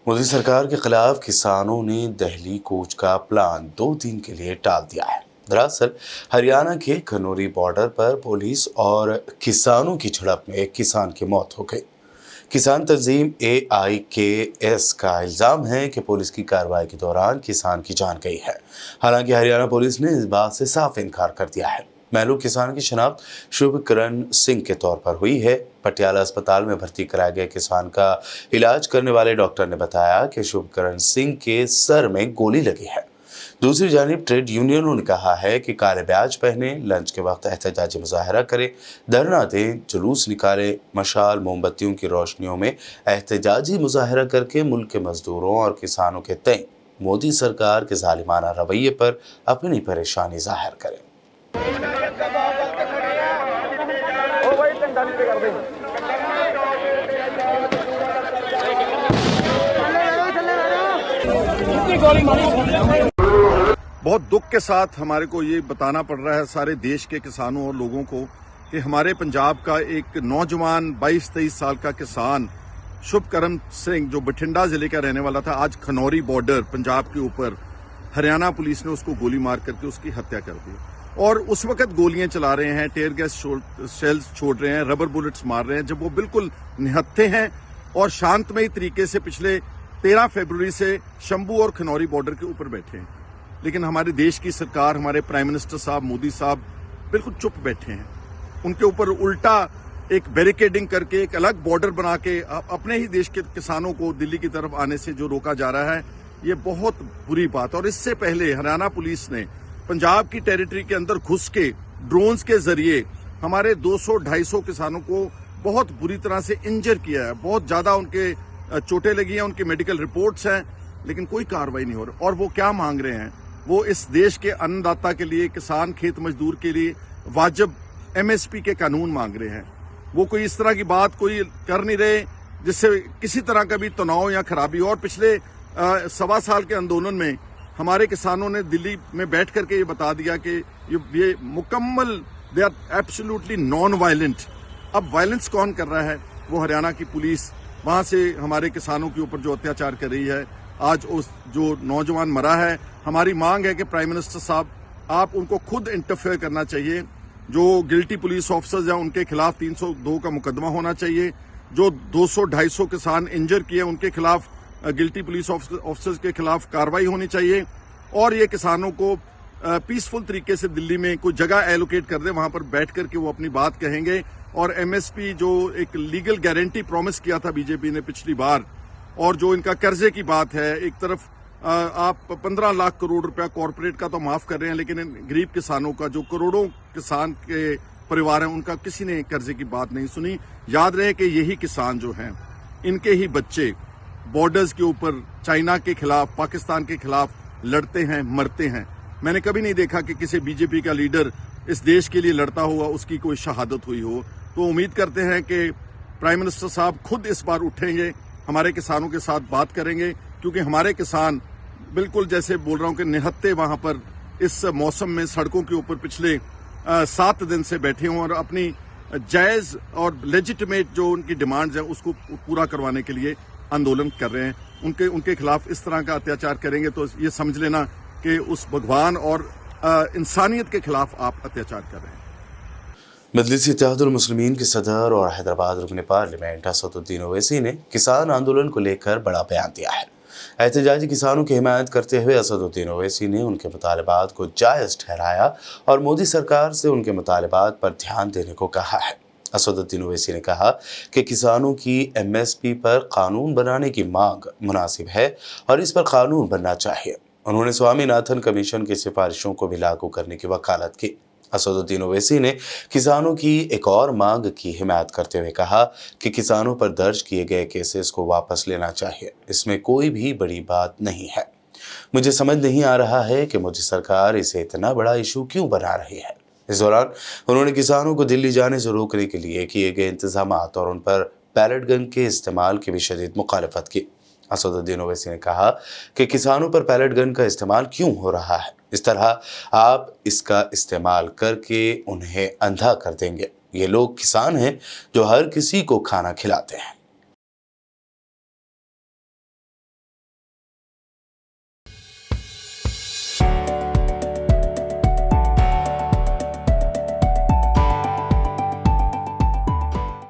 मोदी सरकार के खिलाफ किसानों ने दिल्ली कूच का प्लान 2 दिन के लिए टाल दिया है। दरअसल हरियाणा के खनौरी बॉर्डर पर पुलिस और किसानों की झड़प में एक किसान की मौत हो गई। किसान तंजीम AIKS का इल्जाम है कि पुलिस की कार्रवाई के दौरान किसान की जान गई है। हालांकि हरियाणा पुलिस ने इस बात से साफ इनकार कर दिया है। महलूम किसान की शनाख्त शुभकरण सिंह के तौर पर हुई है। पटियाला अस्पताल में भर्ती कराए गए किसान का इलाज करने वाले डॉक्टर ने बताया कि शुभकरण सिंह के सर में गोली लगी है। दूसरी जानिब ट्रेड यूनियनों ने कहा है कि काले बैज पहने, लंच के वक्त एहतजाजी मुजाहरा करें, धरना दें, जुलूस निकालें, मशाल मोमबत्तियों की रोशनियों में एहतजाजी मुजाहरा करके मुल्क के मजदूरों और किसानों के तय मोदी सरकार के जालिमाना रवैये पर अपनी परेशानी जाहिर करें। बहुत दुख के साथ हमारे को ये बताना पड़ रहा है सारे देश के किसानों और लोगों को कि हमारे पंजाब का एक नौजवान 22-23 साल का किसान शुभकरण सिंह जो बठिंडा जिले का रहने वाला था, आज खनौरी बॉर्डर पंजाब के ऊपर हरियाणा पुलिस ने उसको गोली मार करके उसकी हत्या कर दी। और उस वक्त गोलियां चला रहे हैं, टेयर गैस शेल्स छोड़ रहे हैं, रबर बुलेट्स मार रहे हैं, जब वो बिल्कुल निहत्थे हैं और शांतमयी तरीके से पिछले 13 फरवरी से शंभू और खनौरी बॉर्डर के ऊपर बैठे हैं। लेकिन हमारे देश की सरकार, हमारे प्राइम मिनिस्टर साहब मोदी साहब बिल्कुल चुप बैठे हैं। उनके ऊपर उल्टा एक बैरिकेडिंग करके एक अलग बॉर्डर बना के अपने ही देश के किसानों को दिल्ली की तरफ आने से जो रोका जा रहा है, ये बहुत बुरी बात। और इससे पहले हरियाणा पुलिस ने पंजाब की टेरिटरी के अंदर घुस के ड्रोन्स के जरिए हमारे 200-250 किसानों को बहुत बुरी तरह से इंजर किया है। बहुत ज्यादा उनके चोटें लगी हैं, उनकी मेडिकल रिपोर्ट्स हैं, लेकिन कोई कार्रवाई नहीं हो रही। और वो क्या मांग रहे हैं? वो इस देश के अन्नदाता के लिए, किसान खेत मजदूर के लिए वाजिब MSP के कानून मांग रहे हैं। वो कोई इस तरह की बात कोई कर नहीं रहे जिससे किसी तरह का भी तनाव या खराबी। और पिछले 1.25 साल के आंदोलन में हमारे किसानों ने दिल्ली में बैठ करके ये बता दिया कि ये मुकम्मल, they are absolutely non violent. अब वायलेंस कौन कर रहा है? वो हरियाणा की पुलिस वहां से हमारे किसानों के ऊपर जो अत्याचार कर रही है। आज उस जो नौजवान मरा है, हमारी मांग है कि प्राइम मिनिस्टर साहब आप उनको खुद इंटरफेयर करना चाहिए। जो गिल्टी पुलिस ऑफिसर्स हैं उनके खिलाफ 302 का मुकदमा होना चाहिए। जो 200-250 किसान इंजर किए उनके खिलाफ गिल्टी पुलिस ऑफिसर्स के खिलाफ कार्रवाई होनी चाहिए। और ये किसानों को पीसफुल तरीके से दिल्ली में कोई जगह एलोकेट कर दे, वहां पर बैठ करके वो अपनी बात कहेंगे। और MSP जो एक लीगल गारंटी प्रॉमिस किया था बीजेपी ने पिछली बार, और जो इनका कर्जे की बात है, एक तरफ आप 15 लाख करोड़ रुपया कॉर्पोरेट का तो माफ कर रहे हैं, लेकिन इन गरीब किसानों का, जो करोड़ों किसान के परिवार हैं, उनका किसी ने कर्जे की बात नहीं सुनी। याद रहे कि यही किसान जो हैं, इनके ही बच्चे बॉर्डर्स के ऊपर चाइना के खिलाफ, पाकिस्तान के खिलाफ लड़ते हैं, मरते हैं। मैंने कभी नहीं देखा कि किसी बीजेपी का लीडर इस देश के लिए लड़ता हुआ उसकी कोई शहादत हुई हो। तो उम्मीद करते हैं कि प्राइम मिनिस्टर साहब खुद इस बार उठेंगे, हमारे किसानों के साथ बात करेंगे, क्योंकि हमारे किसान बिल्कुल जैसे बोल रहा हूं कि निहत्ते वहां पर इस मौसम में सड़कों के ऊपर पिछले 7 दिन से बैठे हों और अपनी जायज और लेजिटिमेट जो उनकी डिमांड्स हैं उसको पूरा करवाने के लिए आंदोलन कर रहे हैं। उनके खिलाफ इस तरह का अत्याचार करेंगे तो ये समझ लेना कि उस भगवान और इंसानियत के खिलाफ आप अत्याचार कर रहे हैं। मजलिस इत्तेहादुल मुस्लिमीन के सदर और हैदराबाद रुकन पार्लियामेंट असदुद्दीन ओवैसी ने किसान आंदोलन को लेकर बड़ा बयान दिया है। एहतजाजी किसानों की हिमायत करते हुए असदुद्दीन ओवैसी ने उनके मुतालबात को जायज़ ठहराया और मोदी सरकार से उनके मुतालबात पर ध्यान देने को कहा है। असदुद्दीन ओवैसी ने कहा कि किसानों की MSP पर कानून बनाने की मांग मुनासिब है और इस पर कानून बनना चाहिए। उन्होंने स्वामीनाथन कमीशन की सिफारिशों को भी लागू करने की वकालत की। असदुद्दीन ओवैसी ने किसानों की एक और मांग की हिमायत करते हुए कहा कि किसानों पर दर्ज किए गए केसेस को वापस लेना चाहिए। इसमें कोई भी बड़ी बात नहीं है। मुझे समझ नहीं आ रहा है कि मोदी सरकार इसे इतना बड़ा इशू क्यों बना रही है। इस दौरान उन्होंने किसानों को दिल्ली जाने से रोकने के लिए किए गए इंतजाम और उन पर पैलेट गन के इस्तेमाल की भी शदीद मुखालफत की। असदुद्दीन ओवैसी ने कहा कि किसानों पर पैलेट गन का इस्तेमाल क्यों हो रहा है? इस तरह आप इसका इस्तेमाल करके उन्हें अंधा कर देंगे। ये लोग किसान हैं जो हर किसी को खाना खिलाते हैं।